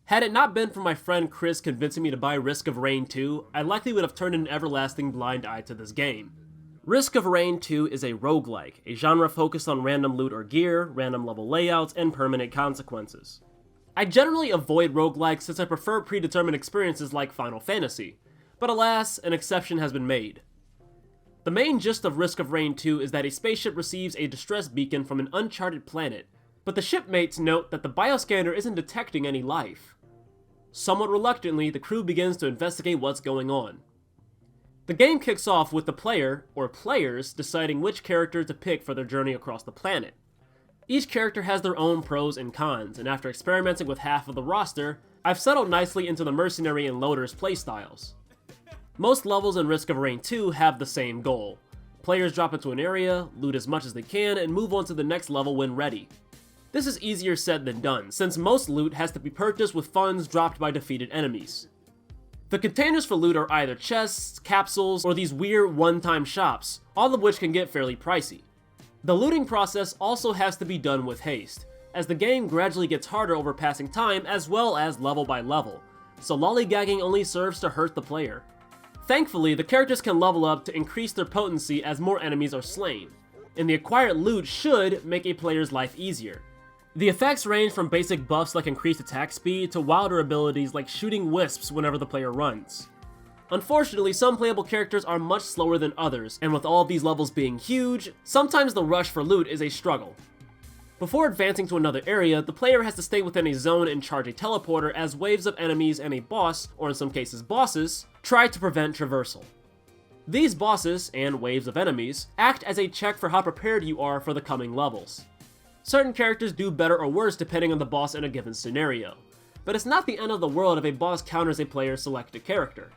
Had it not been for my friend Chris convincing me to buy Risk of Rain 2, I likely would have turned an everlasting blind eye to this game. Risk of Rain 2 is a roguelike, a genre focused on random loot or gear, random level layouts, and permanent consequences. I generally avoid roguelikes since I prefer predetermined experiences like Final Fantasy, but alas, an exception has been made. The main gist of Risk of Rain 2 is that a spaceship receives a distress beacon from an uncharted planet, but the shipmates note that the bioscanner isn't detecting any life. Somewhat reluctantly, the crew begins to investigate what's going on. The game kicks off with the player, or players, deciding which character to pick for their journey across the planet. Each character has their own pros and cons, and after experimenting with half of the roster, I've settled nicely into the mercenary and loaders playstyles. Most levels in Risk of Rain 2 have the same goal. Players drop into an area, loot as much as they can, and move on to the next level when ready. This is easier said than done, since most loot has to be purchased with funds dropped by defeated enemies. The containers for loot are either chests, capsules, or these weird one-time shops, all of which can get fairly pricey. The looting process also has to be done with haste, as the game gradually gets harder over passing time as well as level by level, so lollygagging only serves to hurt the player. Thankfully, the characters can level up to increase their potency as more enemies are slain, and the acquired loot should make a player's life easier. The effects range from basic buffs like increased attack speed to wilder abilities like shooting wisps whenever the player runs. Unfortunately, some playable characters are much slower than others, and with all of these levels being huge, sometimes the rush for loot is a struggle. Before advancing to another area, the player has to stay within a zone and charge a teleporter as waves of enemies and a boss, or in some cases bosses, try to prevent traversal. These bosses, and waves of enemies, act as a check for how prepared you are for the coming levels. Certain characters do better or worse depending on the boss in a given scenario, but it's not the end of the world if a boss counters a player's selected character.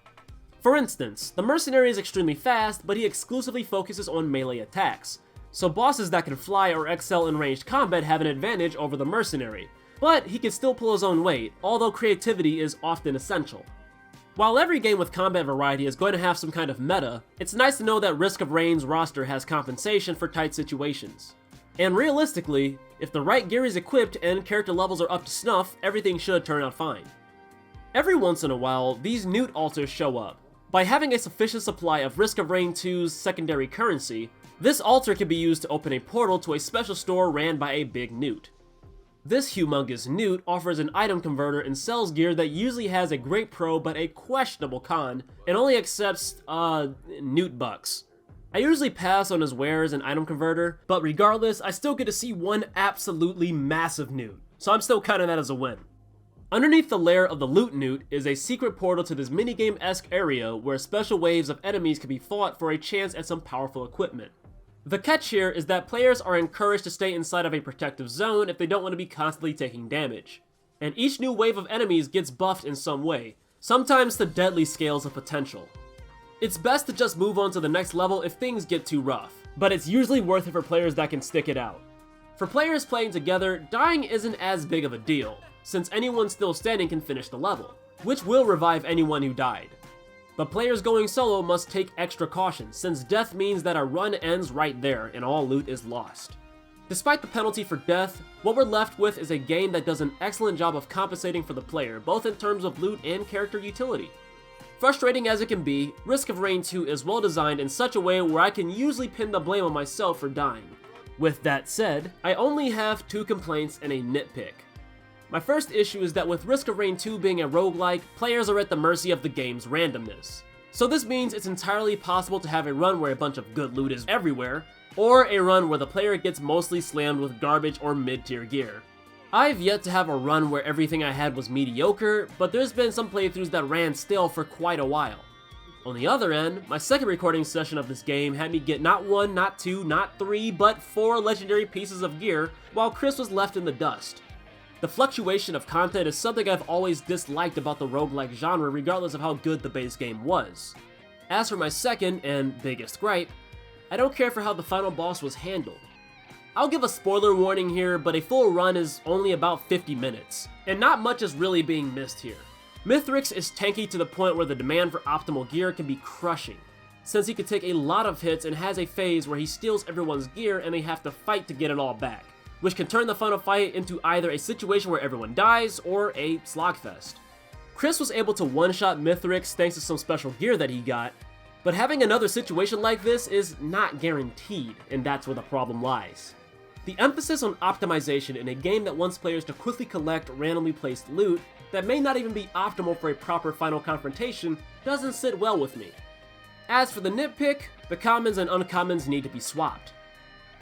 For instance, the mercenary is extremely fast, but he exclusively focuses on melee attacks, so bosses that can fly or excel in ranged combat have an advantage over the mercenary, but he can still pull his own weight, although creativity is often essential. While every game with combat variety is going to have some kind of meta, it's nice to know that Risk of Rain's roster has compensation for tight situations. And realistically, if the right gear is equipped and character levels are up to snuff, everything should turn out fine. Every once in a while, these newt altars show up. By having a sufficient supply of Risk of Rain 2's secondary currency, this altar can be used to open a portal to a special store ran by a big newt. This humongous newt offers an item converter and sells gear that usually has a great pro but a questionable con, and only accepts, newt bucks. I usually pass on his wares and item converter, but regardless, I still get to see one absolutely massive newt, so I'm still counting that as a win. Underneath the lair of the loot newt is a secret portal to this minigame-esque area where special waves of enemies can be fought for a chance at some powerful equipment. The catch here is that players are encouraged to stay inside of a protective zone if they don't want to be constantly taking damage, and each new wave of enemies gets buffed in some way, sometimes to deadly scales of potential. It's best to just move on to the next level if things get too rough, but it's usually worth it for players that can stick it out. For players playing together, dying isn't as big of a deal, since anyone still standing can finish the level, which will revive anyone who died. But players going solo must take extra caution, since death means that our run ends right there and all loot is lost. Despite the penalty for death, what we're left with is a game that does an excellent job of compensating for the player, both in terms of loot and character utility. Frustrating as it can be, Risk of Rain 2 is well designed in such a way where I can usually pin the blame on myself for dying. With that said, I only have 2 complaints and a nitpick. My first issue is that with Risk of Rain 2 being a roguelike, players are at the mercy of the game's randomness. So this means it's entirely possible to have a run where a bunch of good loot is everywhere, or a run where the player gets mostly slammed with garbage or mid-tier gear. I've yet to have a run where everything I had was mediocre, but there's been some playthroughs that ran stale for quite a while. On the other end, my second recording session of this game had me get not 1, not 2, not 3, but 4 legendary pieces of gear, while Chris was left in the dust. The fluctuation of content is something I've always disliked about the roguelike genre regardless of how good the base game was. As for my second, and biggest gripe, I don't care for how the final boss was handled. I'll give a spoiler warning here, but a full run is only about 50 minutes, and not much is really being missed here. Mithrix is tanky to the point where the demand for optimal gear can be crushing, since he can take a lot of hits and has a phase where he steals everyone's gear and they have to fight to get it all back. which can turn the final fight into either a situation where everyone dies or a slogfest. Chris was able to one-shot Mithrix thanks to some special gear that he got, but having another situation like this is not guaranteed, and that's where the problem lies. The emphasis on optimization in a game that wants players to quickly collect randomly placed loot that may not even be optimal for a proper final confrontation doesn't sit well with me. As for the nitpick, the commons and uncommons need to be swapped.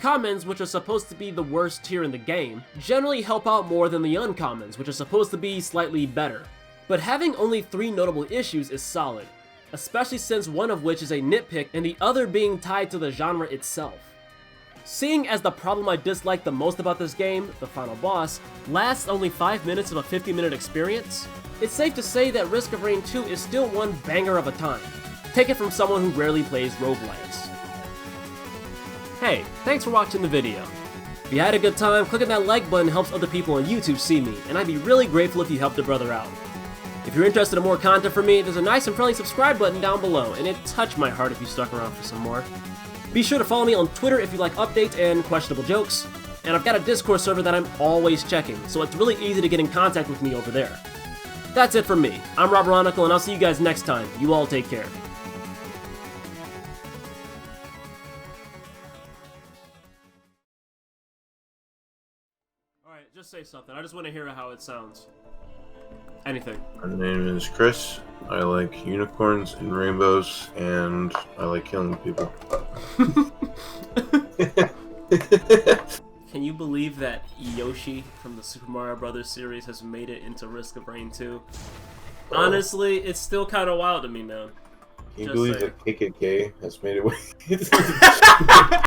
Commons, which are supposed to be the worst tier in the game, generally help out more than the uncommons, which are supposed to be slightly better. But having only 3 notable issues is solid, especially since one of which is a nitpick and the other being tied to the genre itself. Seeing as the problem I dislike the most about this game, the final boss, lasts only 5 minutes of a 50-minute experience, it's safe to say that Risk of Rain 2 is still one banger of a time. Take it from someone who rarely plays roguelikes. Hey, thanks for watching the video. If you had a good time, clicking that like button helps other people on YouTube see me, and I'd be really grateful if you helped a brother out. If you're interested in more content from me, there's a nice and friendly subscribe button down below, and it'd touch my heart if you stuck around for some more. Be sure to follow me on Twitter if you like updates and questionable jokes, and I've got a Discord server that I'm always checking, so it's really easy to get in contact with me over there. That's it from me. I'm RoberOnocle, and I'll see you guys next time. You all take care. Alright, just say something. I just want to hear how it sounds. Anything. My name is Chris. I like unicorns and rainbows, and I like killing people. Can you believe that Yoshi from the Super Mario Bros. Series has made it into Risk of Rain 2? Honestly, it's still kind of wild to me, man. Can you believe that KKK has made it?